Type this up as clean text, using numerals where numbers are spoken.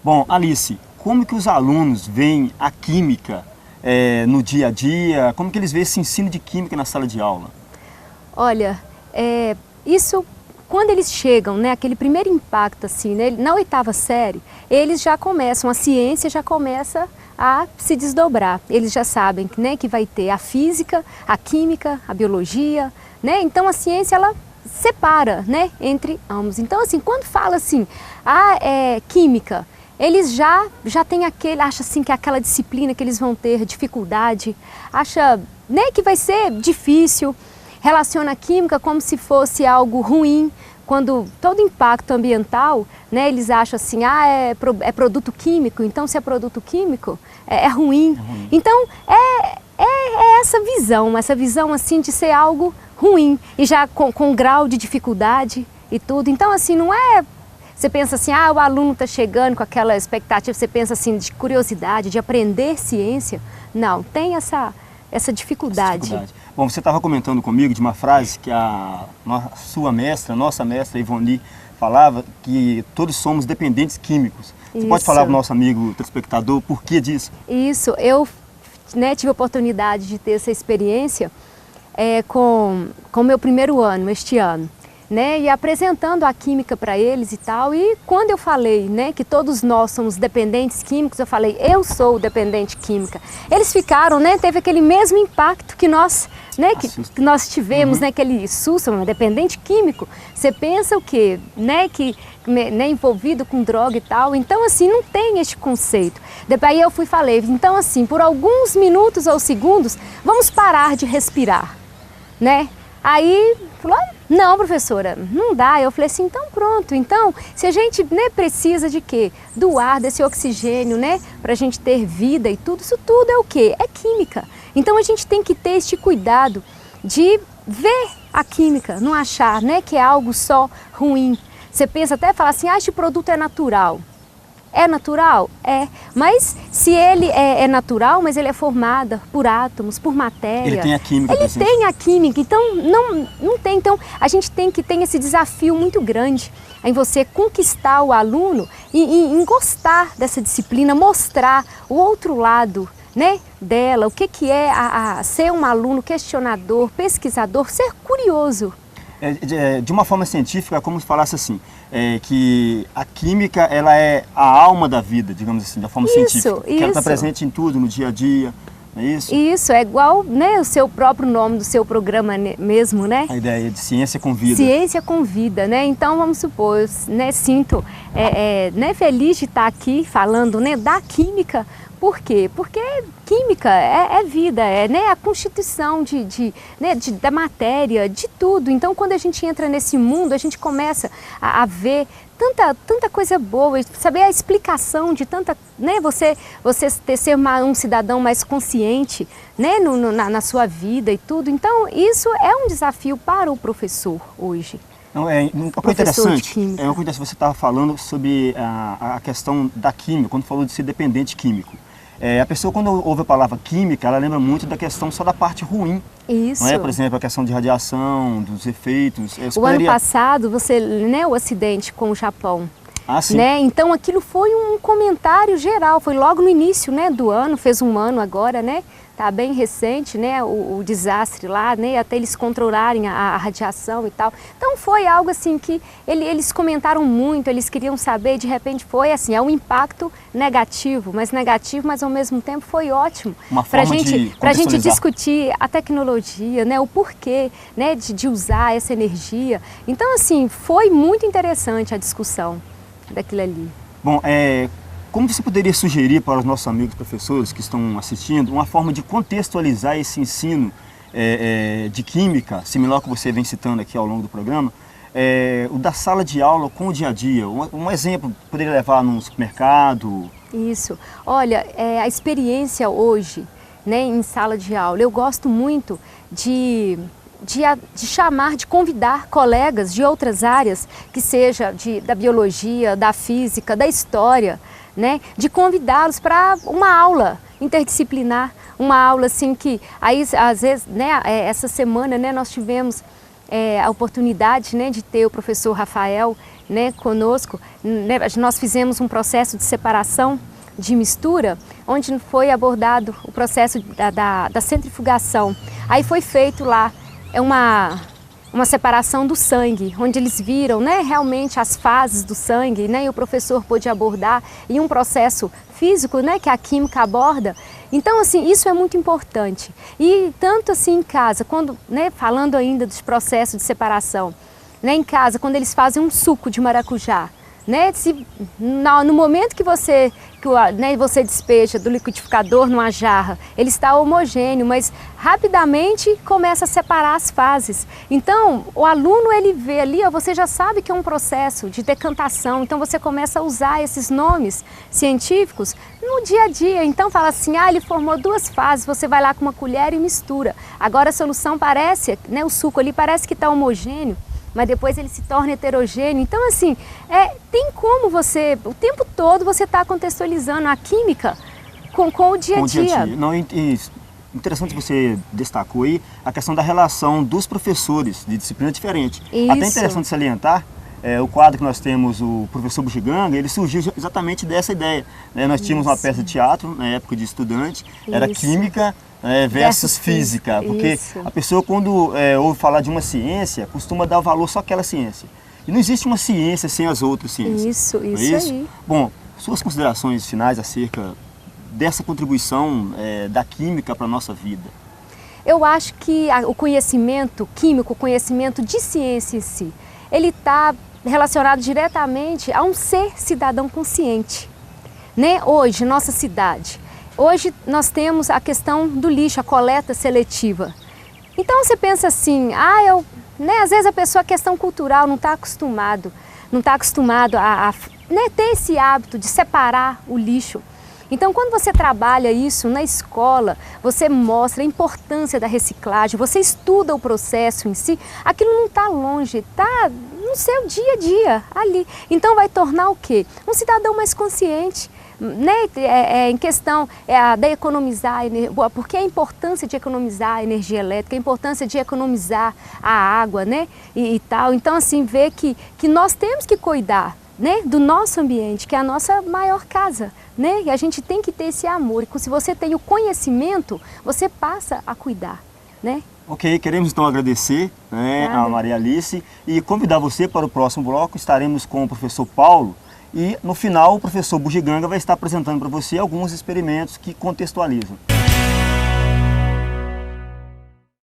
Bom, Alice, como que os alunos veem a química no dia a dia? Como que eles veem esse ensino de química na sala de aula? Olha, isso, quando eles chegam, né, aquele primeiro impacto assim, né, na 8ª série, eles já começam, a ciência já começa a se desdobrar. Eles já sabem, né, que vai ter a física, a química, a biologia, né? Então a ciência ela separa, né, entre ambos. Então assim, quando fala assim, química, eles já têm acha assim que aquela disciplina que eles vão ter dificuldade, acha, né, que vai ser difícil, relaciona a química como se fosse algo ruim. Quando todo impacto ambiental, né, eles acham assim, é produto químico, então se é produto químico, é ruim. Então, é essa visão assim de ser algo ruim, e já com grau de dificuldade e tudo. Então, assim, não é... Você pensa assim, o aluno está chegando com aquela expectativa, você pensa assim, de curiosidade, de aprender ciência. Não, tem essa dificuldade. Bom, você estava comentando comigo de uma frase que nossa mestra Ivone falava, que todos somos dependentes químicos. Você pode falar para o nosso amigo telespectador por que disso? Isso, eu, né, tive a oportunidade de ter essa experiência com o meu primeiro ano, este ano, né, e apresentando a química para eles e tal, e quando eu falei, né, que todos nós somos dependentes químicos, eu falei, eu sou dependente química. Eles ficaram, né, teve aquele mesmo impacto que nós, né, que nós tivemos, né, aquele susto, dependente químico. Você pensa o quê, né, né, envolvido com droga e tal, então assim, não tem este conceito. Daí eu falei, então assim, por alguns minutos ou segundos, vamos parar de respirar, né? Aí, falou, não, professora, não dá. Eu falei assim, então pronto, então, se a gente, né, precisa de quê? Do ar, desse oxigênio, né, para a gente ter vida e tudo, isso tudo é o quê? É química. Então a gente tem que ter este cuidado de ver a química, não achar, né, que é algo só ruim. Você pensa até falar assim, este produto é natural. É natural? É. Mas se ele é natural, mas ele é formado por átomos, por matéria. Ele tem a química. Ele tem a química, então não tem. Então a gente tem que ter esse desafio muito grande em você conquistar o aluno e em gostar dessa disciplina, mostrar o outro lado, né, dela, o que é ser um aluno questionador, pesquisador, ser curioso. De uma forma científica, como se falasse assim, que a química ela é a alma da vida, digamos assim, da forma científica. Que ela está presente em tudo, no dia a dia, não é isso? Isso, é igual, né, o seu próprio nome do seu programa mesmo, né? A ideia de ciência com vida. Ciência com vida, né? Então, vamos supor, eu, né, sinto né, feliz de estar aqui falando, né, da química. Por quê? Porque química é vida, né, a constituição né, da matéria, de tudo. Então, quando a gente entra nesse mundo, a gente começa a ver tanta coisa boa, saber a explicação de tanta, né, você ser um cidadão mais consciente, né, na sua vida e tudo. Então, isso é um desafio para o professor hoje. Não, uma coisa interessante, você estava falando sobre a questão da química, quando falou de ser dependente químico. A pessoa, quando ouve a palavra química, ela lembra muito da questão só da parte ruim. Isso. Não é? Por exemplo, a questão de radiação, dos efeitos. Ano passado, né, o acidente com o Japão. Ah, sim. Né? Então aquilo foi um comentário geral, foi logo no início, né, do ano, fez um ano agora, né? Tá bem recente, né, o desastre lá, né, até eles controlarem a radiação e tal. Então foi algo assim que eles comentaram muito, eles queriam saber, de repente foi assim, é um impacto negativo, mas ao mesmo tempo foi ótimo. Para a gente discutir a tecnologia, né, o porquê, né, de usar essa energia. Então assim, foi muito interessante a discussão daquilo ali. Bom, como você poderia sugerir para os nossos amigos professores que estão assistindo uma forma de contextualizar esse ensino de química, similar ao que você vem citando aqui ao longo do programa, o da sala de aula com o dia a dia? Um exemplo, poderia levar num supermercado? Isso. Olha, a experiência hoje, né, em sala de aula, eu gosto muito de chamar, de convidar colegas de outras áreas, que seja da biologia, da física, da história, né, de convidá-los para uma aula interdisciplinar, uma aula assim que, aí às vezes, né, essa semana, né, nós tivemos a oportunidade, né, de ter o professor Rafael, né, conosco, né, nós fizemos um processo de separação, de mistura, onde foi abordado o processo da centrifugação. Aí foi feito lá uma separação do sangue, onde eles viram, né, realmente as fases do sangue, né, e o professor pôde abordar em um processo físico, né, que a química aborda. Então, assim, isso é muito importante. E tanto assim em casa, quando, né, falando ainda dos processos de separação, né, em casa, quando eles fazem um suco de maracujá, né, no momento que você despeja do liquidificador numa jarra, ele está homogêneo, mas rapidamente começa a separar as fases. Então, o aluno, ele vê ali, você já sabe que é um processo de decantação, então você começa a usar esses nomes científicos no dia a dia. Então fala assim, ele formou 2 fases, você vai lá com uma colher e mistura. Agora a solução parece, né, o suco ali parece que está homogêneo, mas depois ele se torna heterogêneo. Então, assim, tem como você, o tempo todo, você está contextualizando a química com o dia a dia. Não, interessante você destacou aí a questão da relação dos professores de disciplina diferente. Isso. Até interessante salientar, o quadro que nós temos, o professor Bugiganga, ele surgiu exatamente dessa ideia. Né? Nós tínhamos uma peça de teatro, na época de estudante, era química, versus física, porque a pessoa quando ouve falar de uma ciência, costuma dar valor só àquela ciência. E não existe uma ciência sem as outras ciências. Isso aí. Bom, suas considerações finais acerca dessa contribuição da química para a nossa vida? Eu acho que o conhecimento químico, o conhecimento de ciência em si, ele está relacionado diretamente a um ser cidadão consciente. Né? Hoje, nossa cidade, hoje nós temos a questão do lixo, a coleta seletiva. Então você pensa assim, às vezes a pessoa, questão cultural, não está acostumado a né, ter esse hábito de separar o lixo. Então, quando você trabalha isso na escola, você mostra a importância da reciclagem, você estuda o processo em si, aquilo não está longe, está no seu dia a dia, ali. Então, vai tornar o quê? Um cidadão mais consciente, né? Em questão da economizar, porque a importância de economizar a energia elétrica, a importância de economizar a água, né? E tal. Então, assim, ver que nós temos que cuidar, né, do nosso ambiente, que é a nossa maior casa, né? E a gente tem que ter esse amor. E se você tem o conhecimento, você passa a cuidar, né? Ok, queremos então agradecer, né, a Maria Alice e convidar você para o próximo bloco. Estaremos com o professor Paulo e no final o professor Bugiganga vai estar apresentando para você alguns experimentos que contextualizam.